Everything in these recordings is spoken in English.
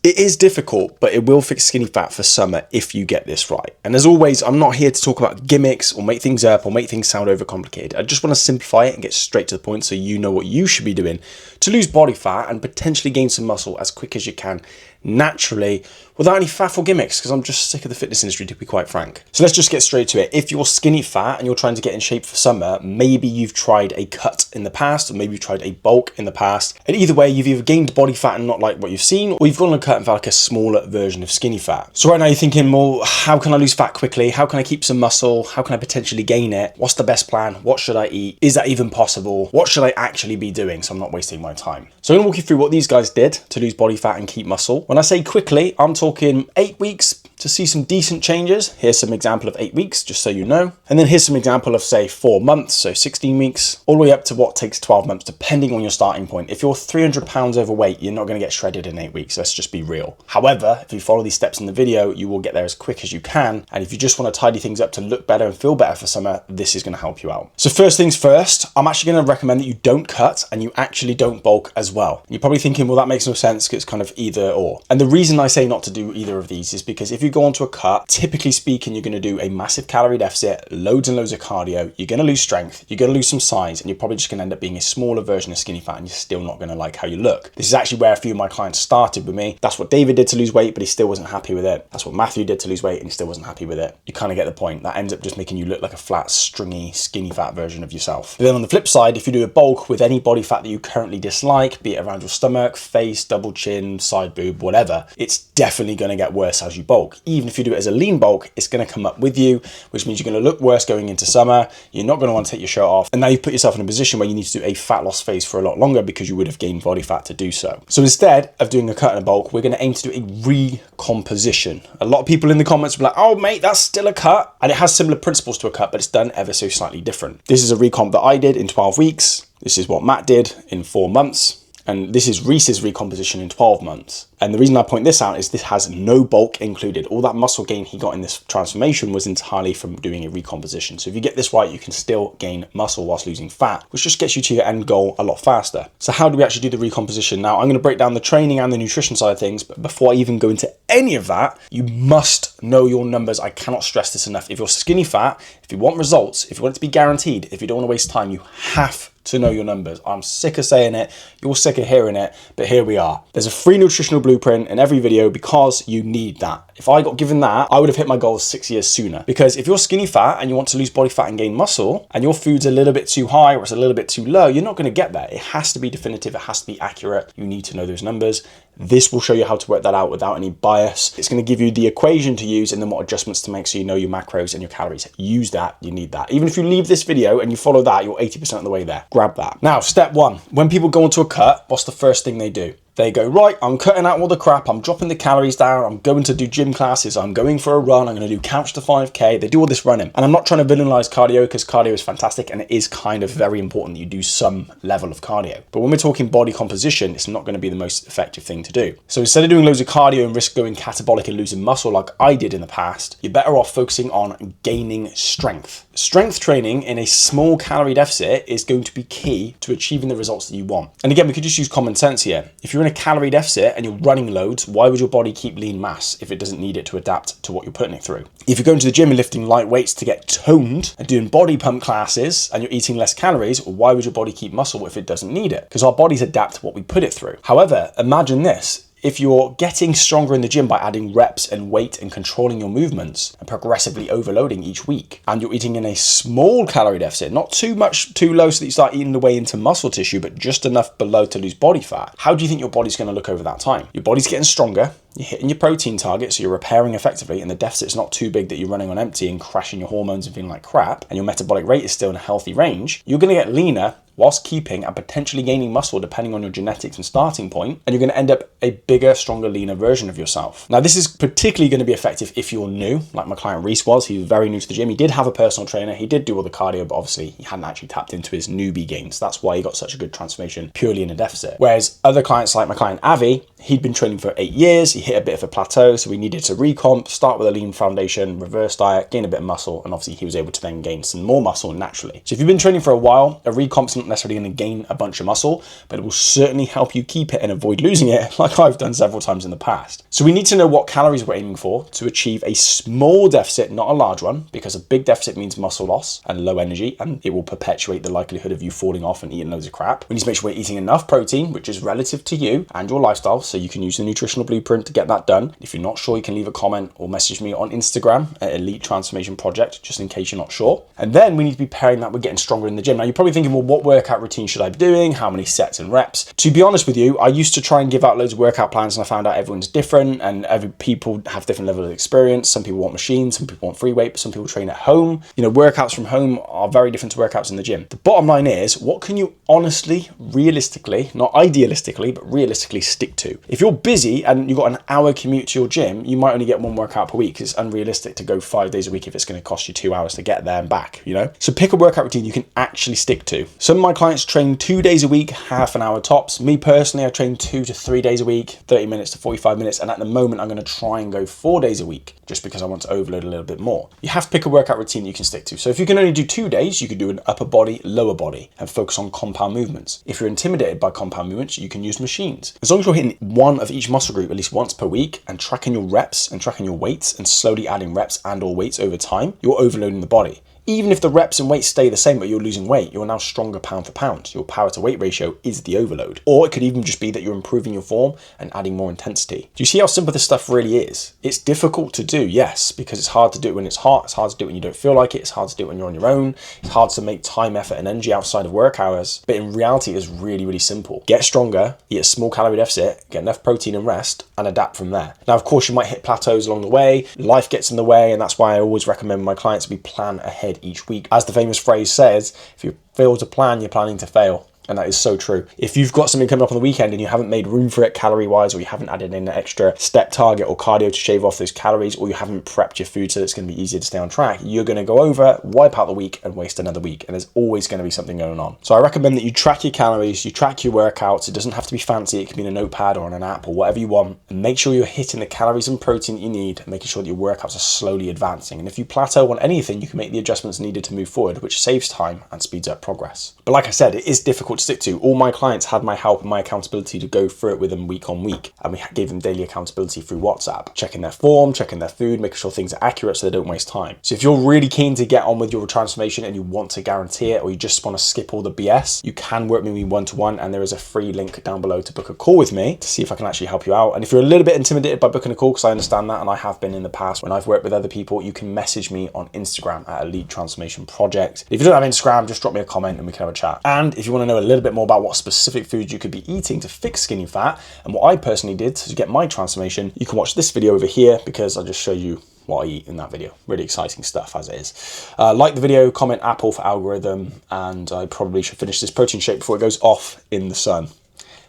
It is difficult, but it will fix skinny fat for summer if you get this right. And as always, I'm not here to talk about gimmicks or make things up or make things sound overcomplicated. I just want to simplify it and get straight to the point so you know what you should be doing to lose body fat and potentially gain some muscle as quick as you can naturally without any faff or gimmicks, because I'm just sick of the fitness industry, to be quite frank. So let's just get straight to it. If you're skinny fat and you're trying to get in shape for summer, maybe you've tried a cut in the past, or maybe you've tried a bulk in the past. And either way, you've either gained body fat and not like what you've seen, or you've gone on a cut and felt like a smaller version of skinny fat. So right now you're thinking, well, how can I lose fat quickly? How can I keep some muscle? How can I potentially gain it? What's the best plan? What should I eat? Is that even possible? What should I actually be doing so I'm not wasting my time? So I'm gonna walk you through what these guys did to lose body fat and keep muscle. When I say quickly, I'm talking 8 weeks to see some decent changes. Here's some example of 8 weeks, just so you know. And then here's some example of say 4 months, so 16 weeks, all the way up to what takes 12 months, depending on your starting point. If you're 300 pounds overweight, you're not gonna get shredded in 8 weeks, let's just be real. However, if you follow these steps in the video, you will get there as quick as you can. And if you just wanna tidy things up to look better and feel better for summer, this is gonna help you out. So first things first, I'm actually gonna recommend that you don't cut and you actually don't bulk as well. You're probably thinking, well, that makes no sense because it's kind of either or. And the reason I say not to do either of these is because if you go onto a cut, typically speaking, you're going to do a massive calorie deficit, loads and loads of cardio, you're going to lose strength, you're going to lose some size, and you're probably just going to end up being a smaller version of skinny fat, and you're still not going to like how you look. This is actually where a few of my clients started with me. That's what David did to lose weight, but he still wasn't happy with it. That's what Matthew did to lose weight, and he still wasn't happy with it. You kind of get the point. That ends up just making you look like a flat, stringy, skinny fat version of yourself. But then on the flip side, if you do a bulk with any body fat that you currently dislike, be it around your stomach, face, double chin, side boob, whatever, it's definitely going to get worse as you bulk. Even if you do it as a lean bulk, it's going to come up with you, which means you're going to look worse going into summer. You're not going to want to take your shirt off. And now you've put yourself in a position where you need to do a fat loss phase for a lot longer because you would have gained body fat to do so. So instead of doing a cut and a bulk, we're going to aim to do a recomposition. A lot of people in the comments will be like, oh mate, that's still a cut. And it has similar principles to a cut, but it's done ever so slightly different. This is a recomp that I did in 12 weeks. This is what Matt did in 4 months. And this is Reese's recomposition in 12 months. And the reason I point this out is this has no bulk included. All that muscle gain he got in this transformation was entirely from doing a recomposition. So if you get this right, you can still gain muscle whilst losing fat, which just gets you to your end goal a lot faster. So how do we actually do the recomposition? Now, I'm going to break down the training and the nutrition side of things, but before I even go into any of that, you must know your numbers. I cannot stress this enough. If you're skinny fat, if you want results, if you want it to be guaranteed, if you don't want to waste time, you have to know your numbers. I'm sick of saying it, you're sick of hearing it, but here we are. There's a free nutritional blueprint in every video because you need that. If I got given that, I would have hit my goals 6 years sooner. Because if you're skinny fat and you want to lose body fat and gain muscle, and your food's a little bit too high or it's a little bit too low, you're not going to get there. It has to be definitive, it has to be accurate. You need to know those numbers. This will show you how to work that out without any bias. It's going to give you the equation to use and then what adjustments to make so you know your macros and your calories. Use that, you need that. Even if you leave this video and you follow that, you're 80% of the way there. Grab that. Now, step one, when people go into a cut, what's the first thing they do? They go, right, I'm cutting out all the crap, I'm dropping the calories down, I'm going to do gym classes, I'm going for a run, I'm going to do couch to 5K. They do all this running. And I'm not trying to villainize cardio because cardio is fantastic and it is kind of very important that you do some level of cardio. But when we're talking body composition, it's not going to be the most effective thing to do. So instead of doing loads of cardio and risk going catabolic and losing muscle like I did in the past, you're better off focusing on gaining strength. Strength training in a small calorie deficit is going to be key to achieving the results that you want. And again, we could just use common sense here. If you're in a calorie deficit and you're running loads, why would your body keep lean mass if it doesn't need it to adapt to what you're putting it through? If you're going to the gym and lifting light weights to get toned and doing body pump classes and you're eating less calories, why would your body keep muscle if it doesn't need it? Because our bodies adapt to what we put it through. However, imagine this. If you're getting stronger in the gym by adding reps and weight and controlling your movements and progressively overloading each week, and you're eating in a small calorie deficit, not too much too low so that you start eating the way into muscle tissue, but just enough below to lose body fat, how do you think your body's going to look over that time? Your body's getting stronger, you're hitting your protein target, so you're repairing effectively, and the deficit's not too big that you're running on empty and crashing your hormones and feeling like crap, and your metabolic rate is still in a healthy range. You're going to get leaner whilst keeping and potentially gaining muscle depending on your genetics and starting point, and you're going to end up a bigger, stronger, leaner version of yourself. Now, this is particularly going to be effective if you're new, like my client Reese was. He was very new to the gym. He did have a personal trainer. He did do all the cardio, but obviously he hadn't actually tapped into his newbie gains. That's why he got such a good transformation purely in a deficit. Whereas other clients like my client Avi, He'd been training for 8 years, he hit a bit of a plateau, so we needed to recomp, start with a lean foundation, reverse diet, gain a bit of muscle, and obviously he was able to then gain some more muscle naturally. So if you've been training for a while, a recomp's not necessarily going to gain a bunch of muscle, but it will certainly help you keep it and avoid losing it, like I've done several times in the past. So we need to know what calories we're aiming for to achieve a small deficit, not a large one, because a big deficit means muscle loss and low energy, and it will perpetuate the likelihood of you falling off and eating loads of crap. We need to make sure we're eating enough protein, which is relative to you and your lifestyle, so you can use the nutritional blueprint to get that done. If you're not sure, you can leave a comment or message me on Instagram at Elite Transformation Project, just in case you're not sure. And then we need to be pairing that with getting stronger in the gym. Now you're probably thinking, well, what workout routine should I be doing? How many sets and reps? To be honest with you, I used to try and give out loads of workout plans, and I found out everyone's different and people have different levels of experience. Some people want machines, some people want free weight, but some people train at home. You know, workouts from home are very different to workouts in the gym. The bottom line is, what can you honestly, realistically, not idealistically, but realistically stick to? If you're busy and you've got an hour commute to your gym, you might only get one workout per week. It's unrealistic to go 5 days a week if it's going to cost you 2 hours to get there and back, you know? So pick a workout routine you can actually stick to. Some of my clients train 2 days a week, half an hour tops. Me personally, I train 2 to 3 days a week, 30 minutes to 45 minutes. And at the moment, I'm going to try and go 4 days a week just because I want to overload a little bit more. You have to pick a workout routine you can stick to. So if you can only do 2 days, you could do an upper body, lower body, and focus on compound movements. If you're intimidated by compound movements, you can use machines. As long as you're hitting one of each muscle group at least once per week and tracking your reps and tracking your weights and slowly adding reps and or weights over time, you're overloading the body. Even if the reps and weights stay the same, but you're losing weight, you're now stronger pound for pound. Your power to weight ratio is the overload. Or it could even just be that you're improving your form and adding more intensity. Do you see how simple this stuff really is? It's difficult to do, yes, because it's hard to do it when it's hot. It's hard to do it when you don't feel like it. It's hard to do it when you're on your own. It's hard to make time, effort, and energy outside of work hours. But in reality, it's really, really simple. Get stronger, eat a small calorie deficit, get enough protein and rest, and adapt from there. Now, of course, you might hit plateaus along the way. Life gets in the way, and that's why I always recommend my clients we plan ahead each week. As the famous phrase says, if you fail to plan, you're planning to fail. And that is so true. If you've got something coming up on the weekend and you haven't made room for it calorie-wise, or you haven't added in an extra step target or cardio to shave off those calories, or you haven't prepped your food so it's going to be easier to stay on track, you're going to go over, wipe out the week, and waste another week. And there's always going to be something going on. So I recommend that you track your calories, you track your workouts. It doesn't have to be fancy. It can be in a notepad or on an app or whatever you want. And make sure you're hitting the calories and protein that you need, and making sure that your workouts are slowly advancing. And if you plateau on anything, you can make the adjustments needed to move forward, which saves time and speeds up progress. But like I said, it is difficult to stick to. All my clients had my help and my accountability to go through it with them week on week, and we gave them daily accountability through WhatsApp, checking their form, checking their food, making sure things are accurate so they don't waste time. So if you're really keen to get on with your transformation and you want to guarantee it, or you just want to skip all the BS, you can work with me one-to-one, and there is a free link down below to book a call with me to see if I can actually help you out. And if you're a little bit intimidated by booking a call, because I understand that, and I have been in the past when I've worked with other people, you can message me on Instagram at Elite Transformation Project. If you don't have Instagram, just drop me a comment and we can have a chat. And if you want to know a little bit more about what specific foods you could be eating to fix skinny fat and what I personally did to get my transformation, you can watch this video over here, because I'll just show you what I eat in that video. Really exciting stuff as it is. Like the video, comment Apple for algorithm, and I probably should finish this protein shake before it goes off in the sun.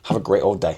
Have a great old day.